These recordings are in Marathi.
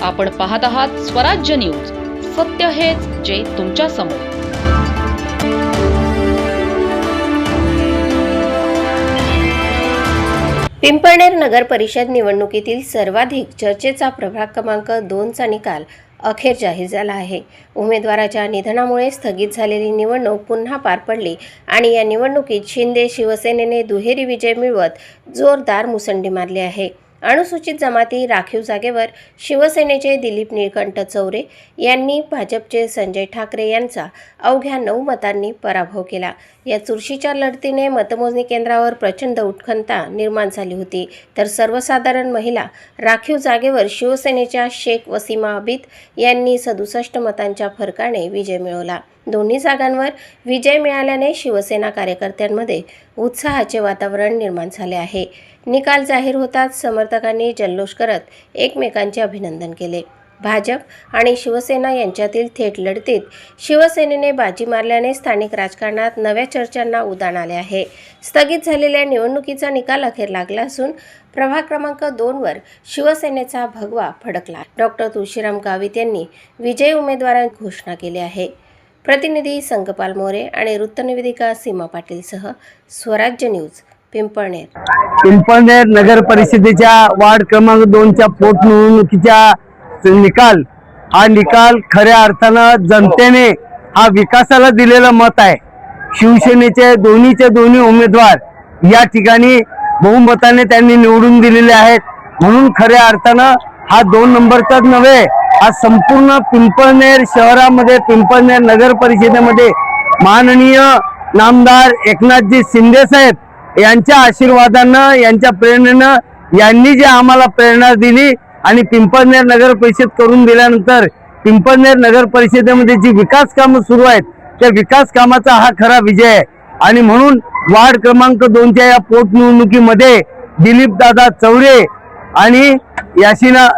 आपण पाहत आहात स्वराज्य न्यूज. सत्य हेच जे तुमच्या समोर. पिंपळनेर नगर परिषद निवडणुकीतील सर्वाधिक चर्चेचा प्रभाग क्रमांक 2चा निकाल अखेर जाहीर झाला आहे. उमेदवाराच्या निधनामुळे स्थगित झालेली निवडणूक पुन्हा पार पडली आणि या निवडणुकीत शिंदे शिवसेनेने दुहेरी विजय मिळवत जोरदार मुसंडी मारली आहे. अनुसूचित जमाती राखीव जागेवर शिवसेनेचे दिलीप निळकंठ चौरे यांनी भाजपचे संजय ठाकरे यांचा अवघ्या 9 मतांनी पराभव केला. या चुरशीच्या लढतीने मतमोजणी केंद्रावर प्रचंड उत्कंठा निर्माण झाली होती. तर सर्वसाधारण महिला राखीव जागेवर शिवसेनेच्या शेख वसीमा अबिद यांनी 67 मतांच्या फरकाने विजय मिळवला. दोन्ही जागांवर विजय मिळाल्याने शिवसेना कार्यकर्त्यांमध्ये उत्साहाचे वातावरण निर्माण झाले आहे. निकाल जाहीर होताच समर्थकांनी जल्लोष करत एकमेकांचे अभिनंदन केले. भाजप आणि शिवसेना यांच्यातील थेट लढतीत शिवसेनेने बाजी मारल्याने स्थानिक राजकारणात नव्या चर्चांना उधाण आले आहे. स्थगित झालेल्या निवडणुकीचा निकाल अखेर लागला असून प्रभाग क्रमांक 2वर शिवसेनेचा भगवा फडकला. डॉक्टर तुळशीराम गावित यांनी विजयी उमेदवारांची घोषणा केली आहे. प्रतिनिधी संगपाल मोरे आणि वृत्तनिवेदिका सीमा पाटीलसह स्वराज्य न्यूज पिंपळनेर. पिंपळनेर नगर परिषदेच्या वार्ड क्रमांक 2च्या पोटनिवडणुकीचा निकाल खऱ्या अर्थानं जनतेने हा विकासाला दिलेला मत आहे. शिवसेनेचे दोन्ही उमेदवार या ठिकाणी बहुमताने त्यांनी निवडून दिलेले आहेत. म्हणून खऱ्या अर्थानं हा 2 नंबरचाच नव्हे, हा संपूर्ण पिंपळनेर शहरामध्ये, पिंपळनेर नगर परिषदेमध्ये माननीय नामदार एकनाथजी शिंदे साहेब यांच्या आशीर्वादानं, यांच्या प्रेरणेनं, यांनी जे आम्हाला प्रेरणा दिली आणि पिंपळनेर नगर परिषद करून दिल्यानंतर पिंपळनेर नगर परिषदेमध्ये जी विकास कामं सुरू आहेत त्या विकास कामाचा हा खरा विजय आहे. आणि म्हणून वार्ड क्रमांक 2च्या या पोटनिवडणुकीमध्ये दिलीप दादा चौरे आणि याशिना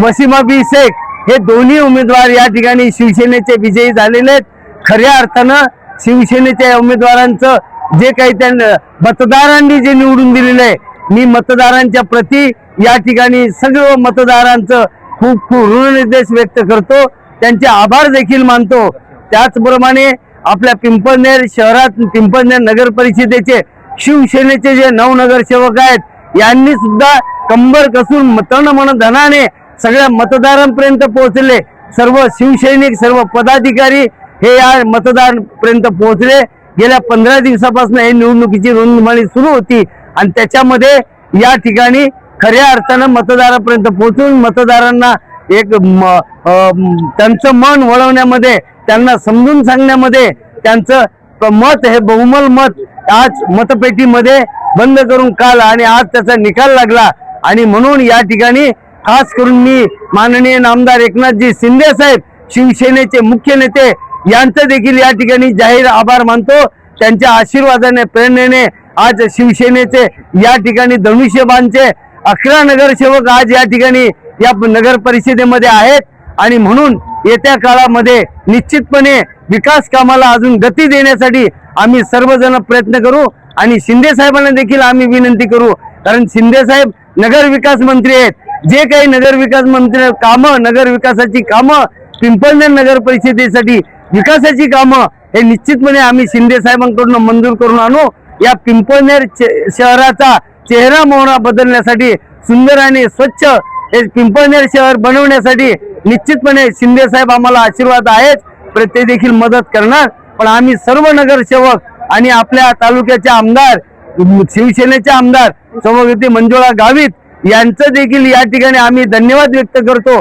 वसीमा बी शेख हे दोन्ही उमेदवार या ठिकाणी शिवसेनेचे विजयी झालेले आहेत. खऱ्या अर्थानं शिवसेनेच्या उमेदवारांचं जे काही त्यांना मतदारांनी जे निवडून दिलेलं आहे, मी मतदारांच्या प्रती या ठिकाणी सर्व मतदारांचं खूप ऋणनिर्देश व्यक्त करतो, त्यांचे आभार देखील मानतो. त्याचप्रमाणे आपल्या पिंपळनेर शहरात पिंपळनेर नगर परिषदेचे शिवसेनेचे जे 9 नगरसेवक आहेत यांनी सुद्धा कंबर कसून तन मन धनाने सगळ्या मतदारांपर्यंत पोहोचले. सर्व शिवसैनिक, सर्व पदाधिकारी हे या मतदारांपर्यंत पोहोचले. गेल्या 15 दिवसापासून ही निवडणुकीची रणधुमाळी सुरू होती आणि त्याच्यामध्ये या ठिकाणी खऱ्या अर्थानं मतदारापर्यंत पोहोचून मतदारांना एक त्यांचं मन वळवण्यामध्ये, त्यांना समजून सांगण्यामध्ये त्यांचं मत हे बहुमल मत आज मतपेटीमध्ये बंद करून काल आणि आज त्याचा निकाल लागला. आणि म्हणून या ठिकाणी खास करून मी माननीय नामदार एकनाथजी शिंदे साहेब शिवसेनेचे मुख्य नेते यांचं देखील या ठिकाणी जाहीर आभार मानतो. त्यांच्या आशीर्वादाने, प्रेरणेने आज शिवसेनेचे या ठिकाणी धनुष्यबाणचे 11 नगरसेवक आज या ठिकाणी या नगर परिषदेमध्ये आहेत. आणि म्हणून येत्या काळामध्ये निश्चितपणे विकास कामाला अजून गती देण्यासाठी आम्ही सर्वजण प्रयत्न करू आणि शिंदे साहेबांना देखील आम्ही विनंती करू, कारण शिंदे साहेब नगर विकास मंत्री आहेत. जे काही नगर विकास मंत्री कामं, नगर विकासाची कामं, पिंपळनेर नगर परिषदेसाठी विकासाची कामं हे निश्चितपणे आम्ही शिंदे साहेबांकडून मंजूर करून आणू. या पिंपळनेर शहराचा चेहरा मोहरा बदलण्यासाठी, सुंदर आणि स्वच्छ हे पिंपळनेर शहर बनवण्यासाठी निश्चितपणे शिंदे साहेब आम्हाला आशीर्वाद आहेत, ते देखील मदत करणार. पण आम्ही सर्व नगरसेवक आणि आपल्या तालुक्याचे आमदार, शिवसेनेचे आमदार सौभाग्यवती मंजुळा गावित यांचं देखील या ठिकाणी आम्ही धन्यवाद व्यक्त करतो.